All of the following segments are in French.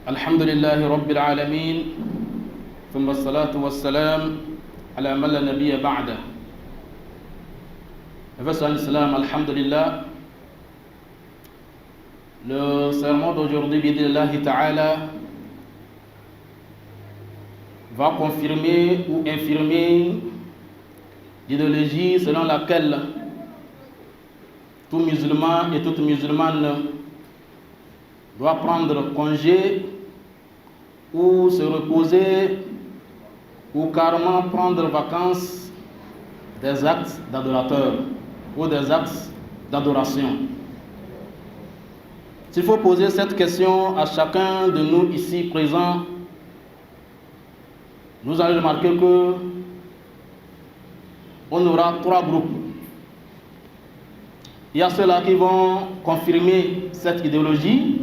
الحمد لله رب العالمين ثم الصلاة والسلام على من لا نبي بعده. L'islam, alhamdulillah. Le sermon d'aujourd'hui, bid'Illahi ta'ala, va confirmer ou infirmer l'idéologie selon laquelle tout musulman et toute musulmane doit prendre congé ou se reposer ou carrément prendre vacances des actes d'adorateurs ou des actes d'adoration. S'il faut poser cette question à chacun de nous ici présents, nous allons remarquer que on aura trois groupes. Il y a ceux-là qui vont confirmer cette idéologie.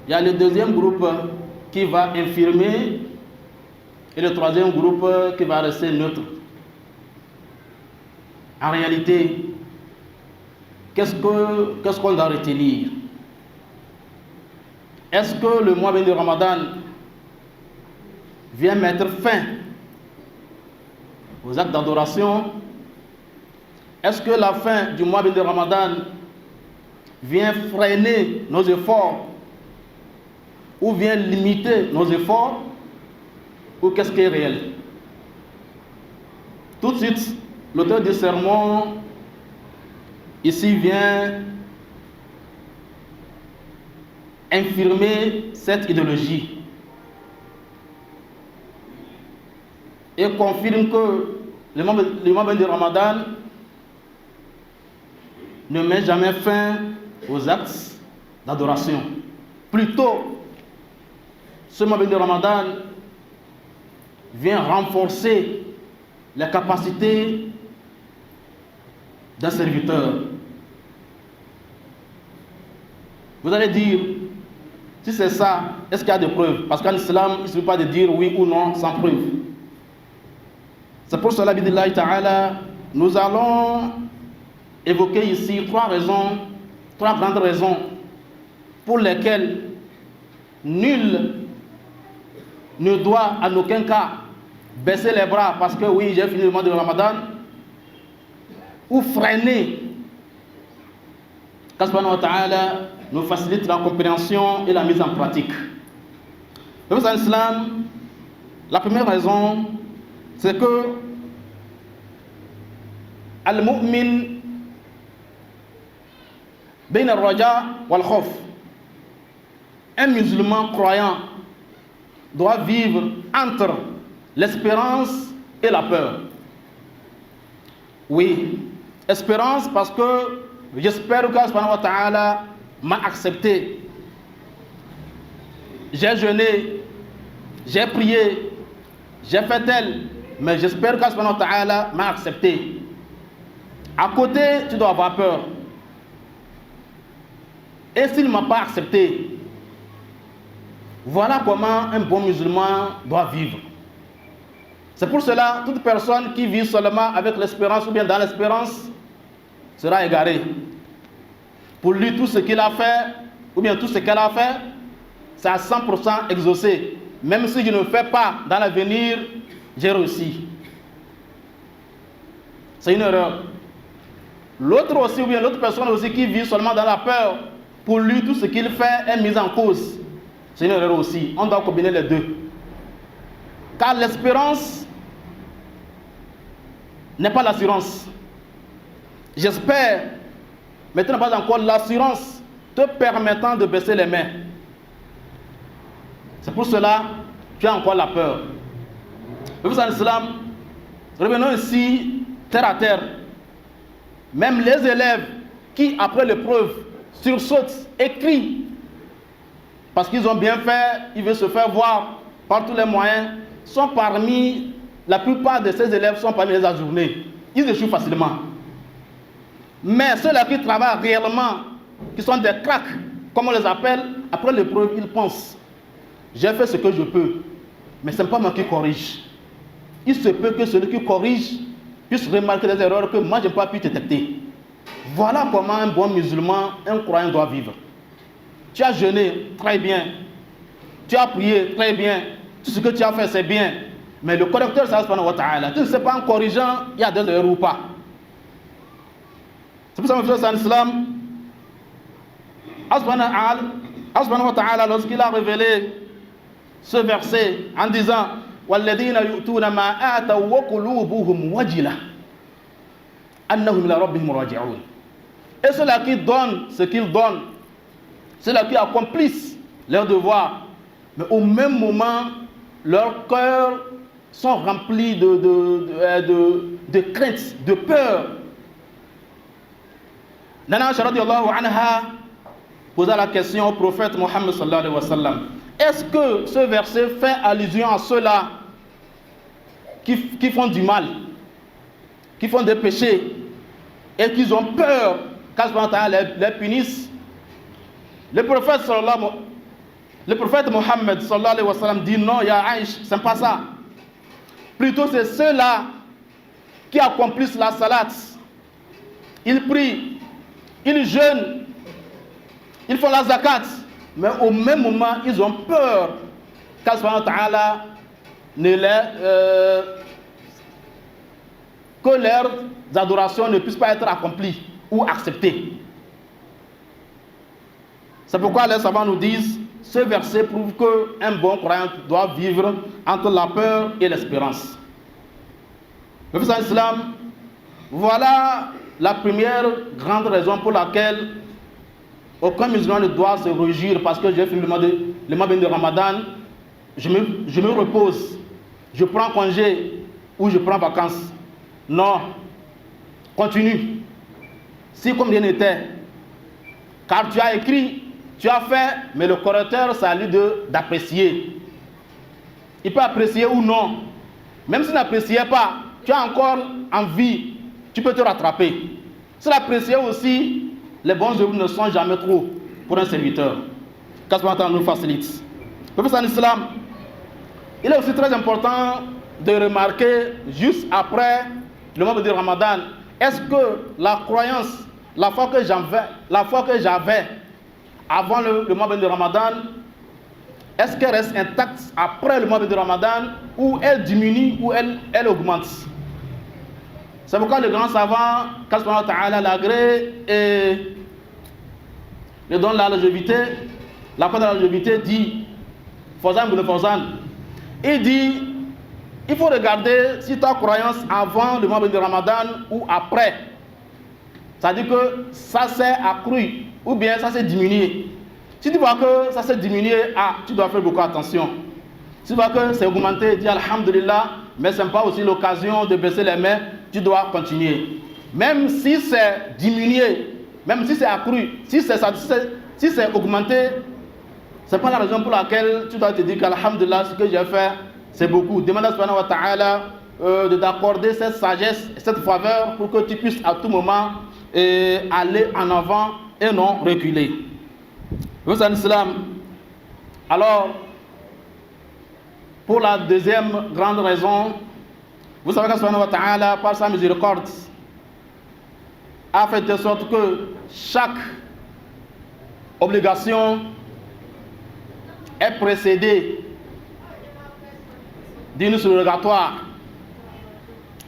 Il y a le deuxième groupe qui va infirmer et le troisième groupe qui va rester neutre. En réalité, qu'est-ce qu'on doit retenir? Est-ce que le mois béni de Ramadan vient mettre fin aux actes d'adoration? Est-ce que la fin du mois béni de Ramadan vient freiner nos efforts ou vient limiter nos efforts? Ou qu'est-ce qui est réel? Tout de suite, l'auteur du sermon ici vient infirmer cette idéologie et confirme que le mois de Ramadan ne met jamais fin aux actes d'adoration. Plutôt, ce mois de Ramadan vient renforcer les capacités d'un serviteur. Vous allez dire, si c'est ça, est-ce qu'il y a des preuves? Parce qu'en islam, il ne suffit pas de dire oui ou non sans preuve. C'est pour cela, bid'Illahi ta'ala, nous allons évoquer ici trois grandes raisons pour lesquelles nul ne doit en aucun cas baisser les bras parce que oui, j'ai fini le mois de Ramadan, ou freiner qu'Allah subhanahu wa ta'ala nous facilite la compréhension et la mise en pratique. Dans l'islam, la première raison, c'est que al-mu'min bayna al-raja wal-khawf, un musulman croyant doit vivre entre l'espérance et la peur. Oui, espérance parce que j'espère qu'Allah subhanahu wa ta'ala m'a accepté. J'ai jeûné, j'ai prié, j'ai fait tel, mais j'espère qu'Allah subhanahu wa ta'ala m'a accepté. À côté, tu dois avoir peur. Et s'il ne m'a pas accepté, voilà comment un bon musulman doit vivre. C'est pour cela, toute personne qui vit seulement avec l'espérance ou bien dans l'espérance sera égarée. Pour lui, tout ce qu'il a fait, ou bien tout ce qu'elle a fait, c'est à 100% exaucé. Même si je ne fais pas dans l'avenir, j'ai réussi. C'est une erreur. L'autre aussi, ou bien l'autre personne aussi qui vit seulement dans la peur, pour lui, tout ce qu'il fait est mis en cause. C'est une erreur aussi. On doit combiner les deux. Car l'espérance n'est pas l'assurance. J'espère, mais tu n'as pas encore l'assurance te permettant de baisser les mains. C'est pour cela que tu as encore la peur. Vous en islam, revenons ici terre à terre. Même les élèves qui, après l'épreuve, sursautent, écrient, parce qu'ils ont bien fait, ils veulent se faire voir par tous les moyens, sont parmi, la plupart de ces élèves sont parmi les ajournés. Ils échouent facilement. Mais ceux-là qui travaillent réellement, qui sont des cracks, comme on les appelle, après l'épreuve, ils pensent, j'ai fait ce que je peux, mais ce n'est pas moi qui corrige. Il se peut que celui qui corrige puisse remarquer des erreurs que moi je n'ai pas pu détecter. Voilà comment un bon musulman, un croyant doit vivre. Tu as jeûné, très bien. Tu as prié, très bien. Tout ce que tu as fait, c'est bien. Mais le correcteur, c'est Allah subhanahu wa ta'ala. Tu ne sais pas en corrigeant, il y a des erreurs ou pas. C'est pour ça, mon frère, l'islam, Allah subhanahu wa ta'ala, lorsqu'il a révélé ce verset en disant وَالَّذِينَ يُؤْتُونَ مَا آتَوْا وَقُلُوبُهُمْ وَجِلَةٌ أَنَّهُمْ إِلَىٰ رَبِّهِمْ رَاجِعُونَ. Et ceux-là qui donnent ce qu'ils donnent, ceux-là qui accomplissent leurs devoirs, mais au même moment, leurs cœurs sont remplis de crainte, de peur. Nana Aisha radiyallahu anha posa la question au prophète Mohammed sallallahu alayhi wa sallam. Est-ce que ce verset fait allusion à ceux-là qui font du mal, qui font des péchés et qui ont peur qu'Allah les punisse? Le prophète Mohammed sallallahu alayhi wa sallam dit non, ya Aïch, c'est pas ça. Plutôt c'est ceux-là qui accomplissent la salat. Ils prient, ils jeûnent, ils font la zakat, mais au même moment, ils ont peur qu'Allah que leurs adorations ne puissent pas être accomplies ou acceptées. C'est pourquoi les savants nous disent, ce verset prouve qu'un bon croyant doit vivre entre la peur et l'espérance. Le frère l'islam, voilà la première grande raison pour laquelle aucun musulman ne doit se réjouir parce que j'ai fini le mois de Ramadan, je me repose, je prends congé ou je prends vacances. Non, continue. Si comme rien n'était, car tu as écrit, tu as fait, mais le correcteur, c'est à lui d'apprécier. Il peut apprécier ou non. Même s'il n'appréciait pas, tu as encore envie, tu peux te rattraper. S'il appréciait aussi, les bons œuvres ne sont jamais trop pour un serviteur. Qu'Allah nous facilite. Le prophète en islam, il est aussi très important de remarquer, juste après le mois de Ramadan, est-ce que la croyance, la foi que j'avais avant le mois de Ramadan, est-ce qu'elle reste intacte après le mois de Ramadan, ou elle diminue, ou elle augmente? C'est pourquoi le grand savant, qu'Allah Ta'ala l'agrée et le don de la longévité, la foi de la longévité dit, Fawzan ibn Fawzan, il dit, il faut regarder si ta croyance avant le mois de Ramadan ou après. C'est-à-dire que ça s'est accru ou bien ça s'est diminué. Si tu vois que ça s'est diminué, tu dois faire beaucoup attention. Si tu vois que c'est augmenté, dis Alhamdulillah, mais ce n'est pas aussi l'occasion de baisser les mains, tu dois continuer. Même si c'est diminué, même si c'est accru, si c'est augmenté, ce n'est pas la raison pour laquelle tu dois te dire qu'Alhamdulillah, ce que j'ai fait, c'est beaucoup. Demande à Subhanahu wa ta'ala de t'accorder cette sagesse, cette faveur pour que tu puisses à tout moment aller en avant et non reculer. Vous en islam. Alors, pour la deuxième grande raison, vous savez qu'Allah Subhanahu wa ta'ala, par sa miséricorde, a fait de sorte que chaque obligation est précédée d'une surrogatoire.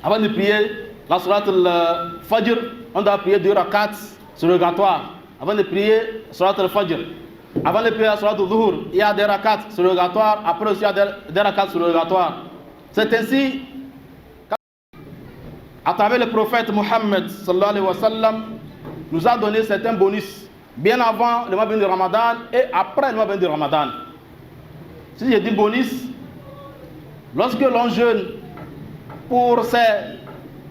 Avant de prier la surat al-Fajr, on doit prier 2 rakats surrogatoires. Avant de prier surat al-Fajr. Avant de prier la surat al-Zuhur, il y a des rakats surrogatoires. Après aussi, il y a des rakats surrogatoires. C'est ainsi qu'à travers le prophète Mohammed sallallahu alayhi wa sallam, nous a donné certains bonus bien avant le mois de Ramadan et après le mois de Ramadan. Si j'ai dit bonus, lorsque l'on jeûne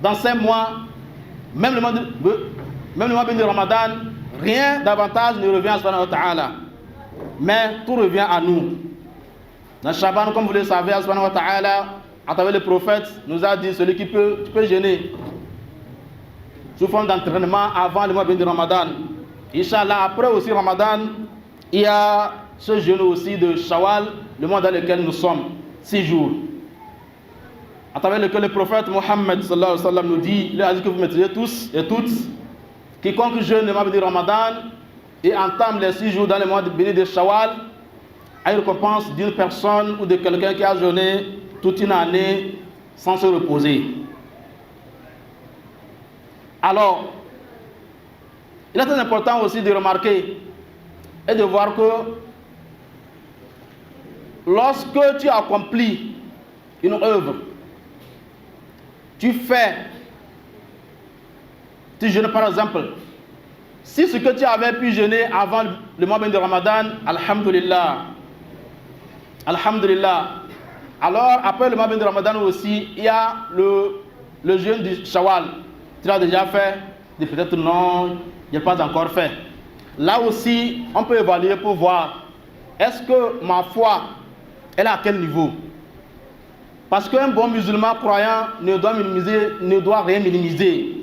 dans 5 mois, même le mois de Ramadan, rien d'avantage ne revient à Subhanahu wa ta'ala. Mais tout revient à nous. Dans Shaban, comme vous le savez, Subhanahu wa ta'ala, à travers le prophète, nous a dit celui qui peut jeûner sous forme d'entraînement avant le mois de Ramadan. Inch'Allah, après aussi Ramadan, il y a ce jeûne aussi de Shawwal, le mois dans lequel nous sommes, 6 jours. À travers lequel le prophète Mohammed sallallahu alayhi wa sallam nous dit, il a dit que vous maîtrisez tous et toutes, quiconque jeûne le mois de Ramadan et entame les 6 jours dans le mois béni de Shawwal a une récompense d'une personne ou de quelqu'un qui a jeûné toute une année sans se reposer. Alors, il est très important aussi de remarquer et de voir que lorsque tu accomplis une œuvre, tu jeûnes par exemple. Si ce que tu avais pu jeûner avant le mois de Ramadan, alhamdulillah. Alhamdulillah. Alors, après le mois de Ramadan aussi, il y a le jeûne du Shawwal. Tu l'as déjà fait? Peut-être non, je n'ai pas encore fait. Là aussi, on peut évaluer pour voir, est-ce que ma foi, elle est à quel niveau? Parce qu'un bon musulman croyant ne doit rien minimiser.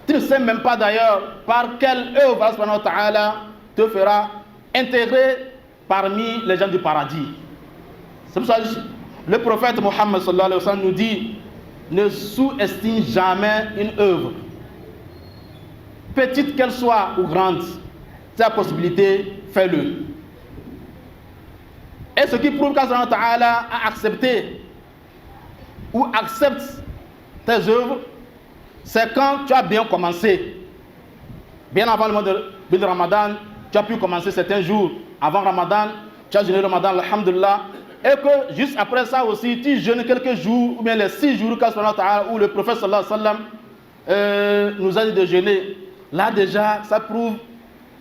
Tu ne sais même pas d'ailleurs par quelle œuvre Allah subhanahu wa ta'ala te fera intégrer parmi les gens du paradis. C'est pour ça que le prophète Mohammed sallallahu alayhi wa sallam nous dit: ne sous-estime jamais une œuvre, petite qu'elle soit ou grande. C'est la possibilité, fais-le. Et ce qui prouve qu'Allah subhanahu wa ta'ala a accepté ou accepte tes œuvres, c'est quand tu as bien commencé. Bien avant le mois de Ramadan, tu as pu commencer certains jours. Avant Ramadan, tu as jeûné Ramadan, alhamdulillah. Et que juste après ça aussi, tu jeûnes quelques jours, ou bien les 6 jours où le prophète sallallahu alayhi wa sallam nous a dit de jeûner. Là déjà, ça prouve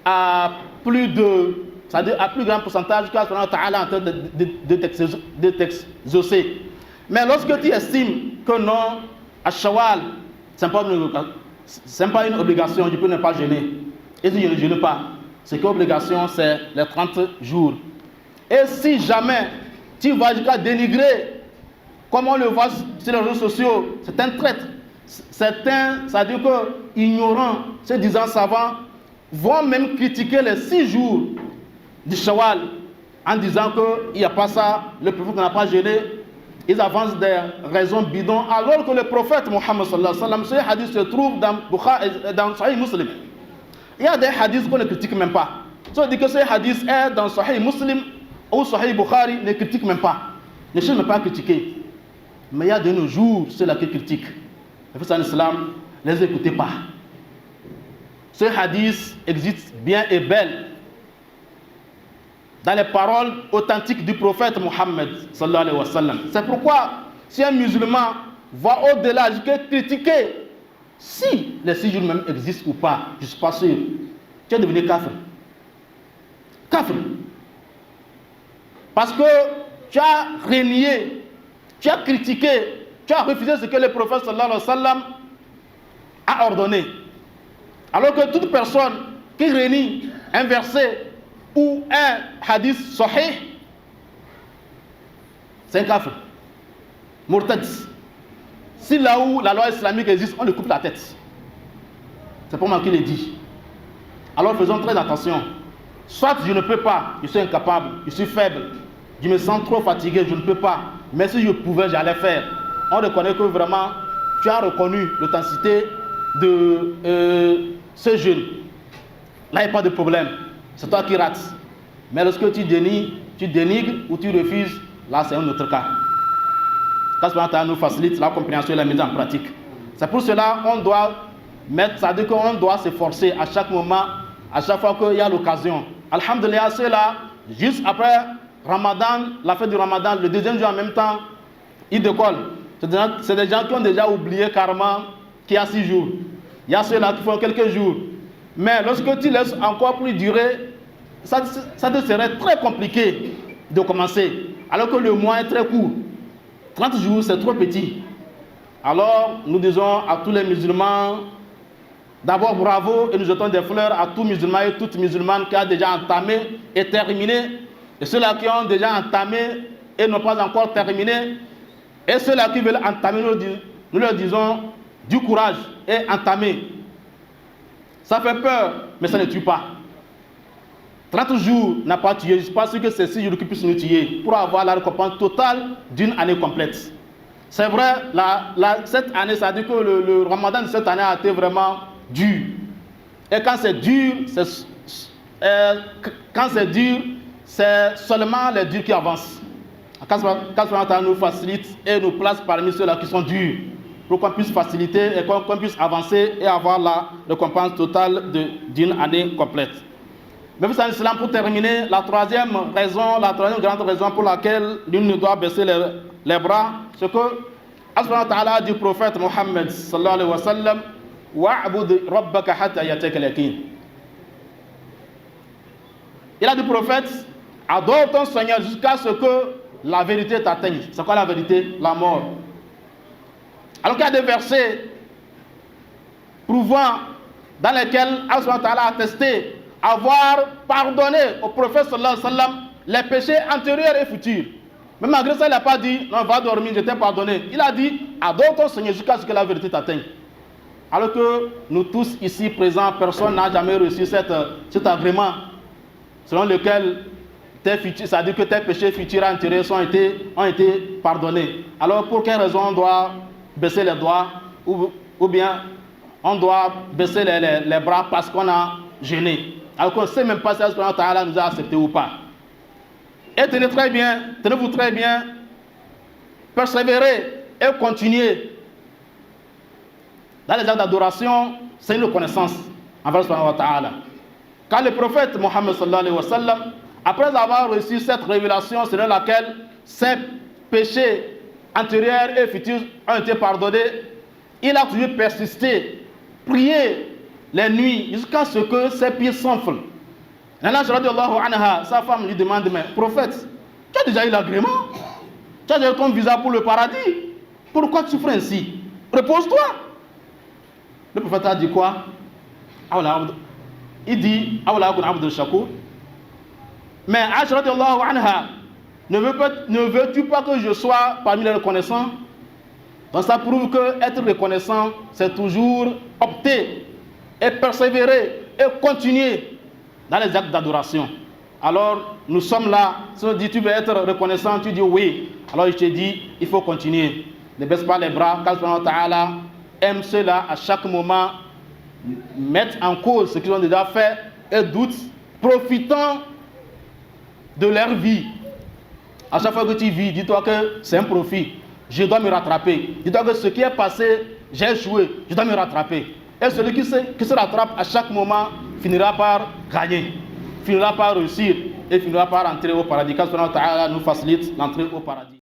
à plus grand pourcentage qu'Allah subhanahu wa ta'ala est en train de t'exaucer. Mais lorsque tu estimes que non, à Shawwal, ce n'est pas une obligation, je peux ne pas jeûner. Et si je ne jeûne pas, ce qui est obligation, c'est les 30 jours. Et si jamais tu vas jusqu'à dénigrer, comme on le voit sur les réseaux sociaux, c'est un traître. Certains, c'est-à-dire que ignorants, se disant savants, vont même critiquer les 6 jours du Shawwal en disant qu'il n'y a pas ça, le prophète n'a pas jeûné. Ils avancent des raisons bidons, alors que le prophète Mohammed sallallahu alayhi wa sallam, ce hadith se trouve dans Sahih Muslim. Il y a des hadiths qu'on ne critique même pas. Si on dit que ce hadith est dans Sahih Muslim ou Sahih Bukhari, ne critique même pas. Ne cherche même pas à critiquer. Mais il y a de nos jours ceux-là qui critiquent. Les frères en islam, ne les écoutez pas. Ce hadith existe bien et belle dans les paroles authentiques du prophète Mohammed sallallahu alayhi wa sallam. C'est pourquoi si un musulman va au-delà de critiquer si les 6 jours même existent ou pas, je ne suis pas sûr, tu es devenu kafir. Kafir. Parce que tu as renié, tu as critiqué, tu as refusé ce que le prophète sallallahu alayhi wa sallam a ordonné. Alors que toute personne qui renie un verset ou un hadith sahih, c'est un kafir. Murtad. Si là où la loi islamique existe, on lui coupe la tête. C'est pas moi qui l'ai dit. Alors faisons très attention. Soit je ne peux pas, je suis incapable, je suis faible, je me sens trop fatigué, je ne peux pas. Mais si je pouvais, j'allais faire. On reconnaît que vraiment, tu as reconnu l'intensité de ce jeûne. Là, il n'y a pas de problème. C'est toi qui rates. Mais lorsque tu dénigres ou tu refuses, là, c'est un autre cas. Qu'Allah nous facilite la compréhension et la mise en pratique. C'est pour cela qu'on doit mettre, ça veut dire qu'on doit s'efforcer à chaque moment, à chaque fois qu'il y a l'occasion. Alhamdulillah, ceux-là, juste après Ramadan, la fête du Ramadan, le deuxième jour en même temps, ils décollent. C'est des gens qui ont déjà oublié carrément qu'il y a 6 jours. Il y a ceux-là qui font quelques jours. Mais lorsque tu laisses encore plus durer, ça te serait très compliqué de commencer. Alors que le mois est très court. 30 jours, c'est trop petit. Alors, nous disons à tous les musulmans, d'abord bravo et nous jetons des fleurs à tous musulmans et toutes musulmanes qui ont déjà entamé et terminé. Et ceux-là qui ont déjà entamé et n'ont pas encore terminé. Et ceux-là qui veulent entamer, nous leur disons du courage et entamer. Ça fait peur, mais ça ne tue pas. 30 jours n'a pas tué, je ne suis pas sûr que c'est 6 jours qui puissent nous tuer pour avoir la récompense totale d'une année complète. C'est vrai, cette année, ça veut dire que le Ramadan de cette année a été vraiment dur. Et quand c'est dur, quand c'est dur, c'est seulement les durs qui avancent. Quand Allah nous facilite et nous place parmi ceux-là qui sont durs, pour qu'on puisse faciliter et qu'on puisse avancer et avoir la récompense totale d'une année complète. Mais vous savez, pour terminer, la troisième grande raison pour laquelle l'une ne doit baisser les bras, c'est que Allah Ta'ala du prophète Mohammed sallallahu alayhi wa sallam, wa'bud rabbaka hatta yatika al-yaqin. Il a dit prophète, adore ton Seigneur jusqu'à ce que la vérité t'atteigne. C'est quoi la vérité? La mort. Alors qu'il y a des versets prouvant dans lesquels Allah Ta'ala a attesté avoir pardonné au prophète sallallahu alayhi wa sallam les péchés antérieurs et futurs. Mais malgré ça, il n'a pas dit non, va dormir, je t'ai pardonné. Il a dit adore ton Seigneur jusqu'à ce que la vérité t'atteigne. Alors que nous tous ici présents, personne n'a jamais reçu cet agrément selon lequel ça dit que tes péchés futurs et antérieurs ont été pardonnés. Alors pour quelle raison on doit baisser les doigts ou bien on doit baisser les bras parce qu'on a jeûné? Alors qu'on ne sait même pas si Allah nous a accepté ou pas. Et tenez-vous très bien, persévérez et continuez. Dans les actes d'adoration, c'est une reconnaissance envers Allah. Quand le prophète Mohammed sallallahu alayhi wa sallam, après avoir reçu cette révélation selon laquelle ses péchés antérieurs et futurs ont été pardonnés, il a toujours persisté, prié les nuits jusqu'à ce que ses pieds s'enflent. Sa femme lui demande, mais prophète, tu as déjà eu l'agrément, tu as déjà eu ton visa pour le paradis, pourquoi tu souffres ainsi? Repose-toi. Le prophète a dit quoi? Il dit, mais Aïcha radiallahu anha, ne veux-tu pas que je sois parmi les reconnaissants? Donc ça prouve que être reconnaissant, c'est toujours opter et persévérer et continuer dans les actes d'adoration. Alors nous sommes là, si on dit tu veux être reconnaissant, tu dis oui. Alors je te dis, il faut continuer. Ne baisse pas les bras, qu'Allah Ta'ala aime cela à chaque moment, mettre en cause ce qu'ils ont déjà fait et doute, profitant de leur vie. À chaque fois que tu vis, dis-toi que c'est un profit. Je dois me rattraper. Dis-toi que ce qui est passé, j'ai joué. Je dois me rattraper. Et celui qui se rattrape à chaque moment finira par gagner, finira par réussir et finira par entrer au paradis. Qu'Allah nous facilite l'entrée au paradis.